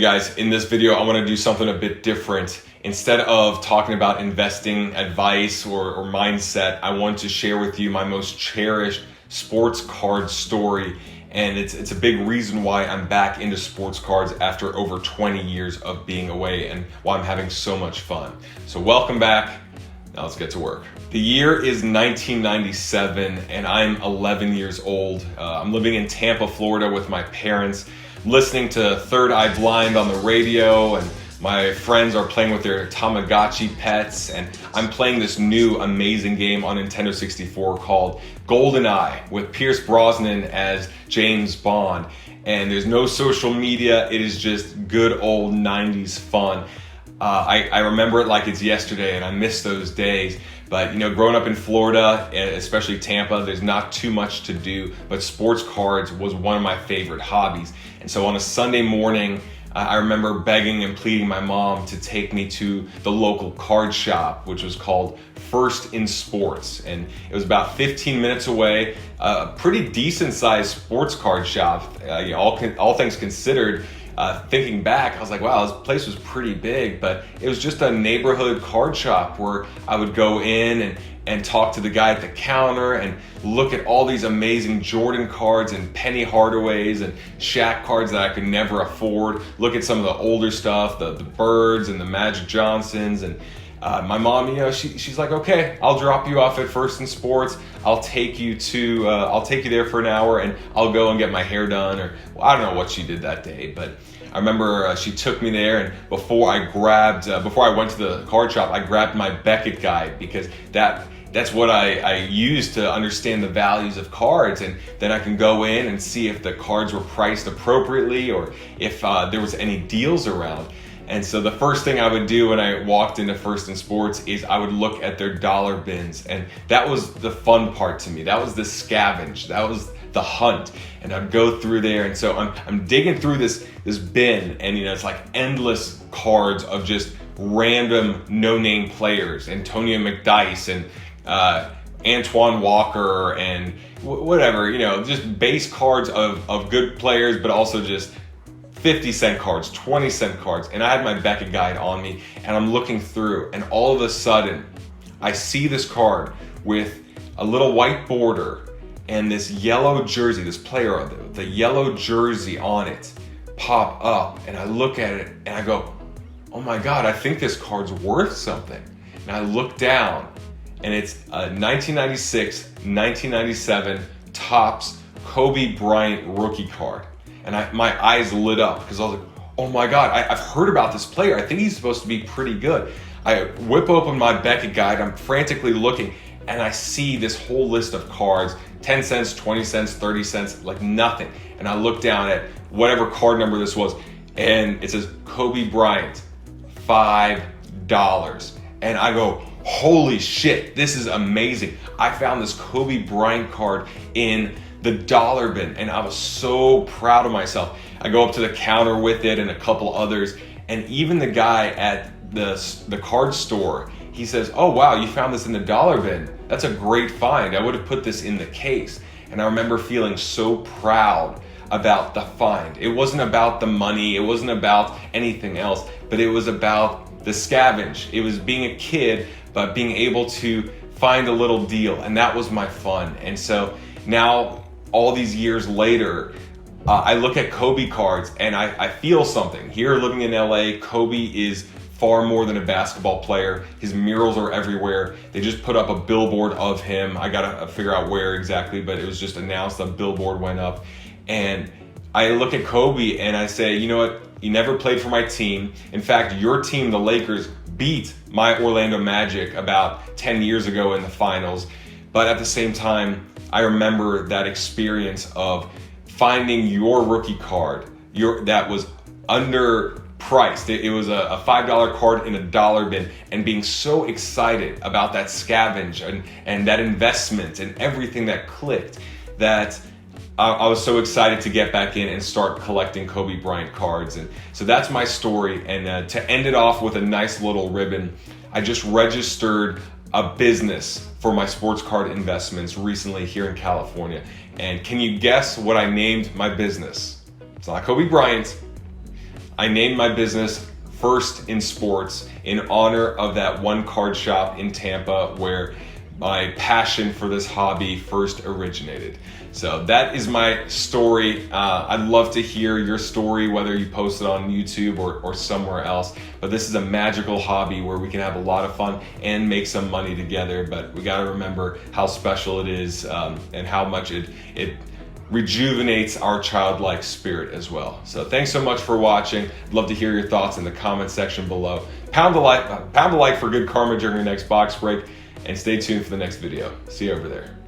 guys, in this video, I want to do something a bit different. Instead of talking about investing advice or mindset, I want to share with you my most cherished sports card story. And it's a big reason why I'm back into sports cards after over 20 years of being away and why I'm having so much fun. So welcome back. Now let's get to work. The year is 1997 and I'm 11 years old. I'm living in Tampa, Florida with my parents, listening to Third Eye Blind on the radio, and my friends are playing with their Tamagotchi pets, and I'm playing this new amazing game on Nintendo 64 called GoldenEye with Pierce Brosnan as James Bond. And there's no social media, it is just good old 90s fun. I remember it like it's yesterday and I miss those days. But growing up in Florida, especially Tampa, there's not too much to do, but sports cards was one of my favorite hobbies. And so on a Sunday morning, I remember begging and pleading my mom to take me to the local card shop, which was called First in Sports. And it was about 15 minutes away, a pretty decent sized sports card shop, all things considered. Thinking back, I was like, wow, this place was pretty big, but it was just a neighborhood card shop where I would go in and talk to the guy at the counter and look at all these amazing Jordan cards and Penny Hardaways and Shaq cards that I could never afford. Look at some of the older stuff, the Birds and the Magic Johnsons. And my mom, she's like, okay, I'll drop you off at First in Sports. I'll take you there for an hour and I'll go and get my hair done, or I don't know what she did that day, but I remember she took me there, and before I went to the card shop, I grabbed my Beckett guide, because that's what I use to understand the values of cards, and then I can go in and see if the cards were priced appropriately or if there was any deals around. And so the first thing I would do when I walked into First in Sports is I would look at their dollar bins, and that was the fun part to me. That was the scavenge. That was the hunt. And I'd go through there, and so I'm digging through this bin, and it's like endless cards of just random no-name players, Antonio McDyess and Antoine Walker and whatever, just base cards of good players, but also just 50-cent cards, 20-cent cards. And I had my Beckett guide on me, and I'm looking through, and all of a sudden I see this card with a little white border and this yellow jersey, this player, the yellow jersey on it pop up, and I look at it and I go, oh my God, I think this card's worth something. And I look down, and it's a 1996, 1997 Topps Kobe Bryant rookie card. And my eyes lit up because I was like, oh my God, I've heard about this player. I think he's supposed to be pretty good. I whip open my Beckett guide, I'm frantically looking, and I see this whole list of cards, 10 cents, 20 cents, 30 cents, like nothing. And I look down at whatever card number this was, and it says Kobe Bryant, $5. And I go, holy shit, this is amazing. I found this Kobe Bryant card in the dollar bin, and I was so proud of myself. I go up to the counter with it and a couple others, and even the guy at the card store, he says, oh wow, you found this in the dollar bin. That's a great find. I would have put this in the case. And I remember feeling so proud about the find. It wasn't about the money, it wasn't about anything else, but it was about the scavenge. It was being a kid, but being able to find a little deal, and that was my fun. And so now, all these years later, I look at Kobe cards and I feel something. Here living in LA, Kobe is far more than a basketball player. His murals are everywhere. They just put up a billboard of him. I gotta figure out where exactly, but it was just announced, a billboard went up. And I look at Kobe and I say, you know what? You never played for my team. In fact, your team, the Lakers, beat my Orlando Magic about 10 years ago in the finals. But at the same time, I remember that experience of finding your rookie card, that was underpriced. It was a $5 card in a dollar bin, and being so excited about that scavenge and that investment and everything that clicked, that I was so excited to get back in and start collecting Kobe Bryant cards. And so that's my story. And to end it off with a nice little ribbon, I just registered a business for my sports card investments recently here in California. And can you guess what I named my business? It's not Kobe Bryant. I named my business First in Sports in honor of that one card shop in Tampa where my passion for this hobby first originated. So that is my story. I'd love to hear your story, whether you post it on YouTube or somewhere else. But this is a magical hobby where we can have a lot of fun and make some money together. But we got to remember how special it is and how much it rejuvenates our childlike spirit as well. So thanks so much for watching. I'd love to hear your thoughts in the comment section below. Pound the like for good karma during your next box break, and stay tuned for the next video. See you over there.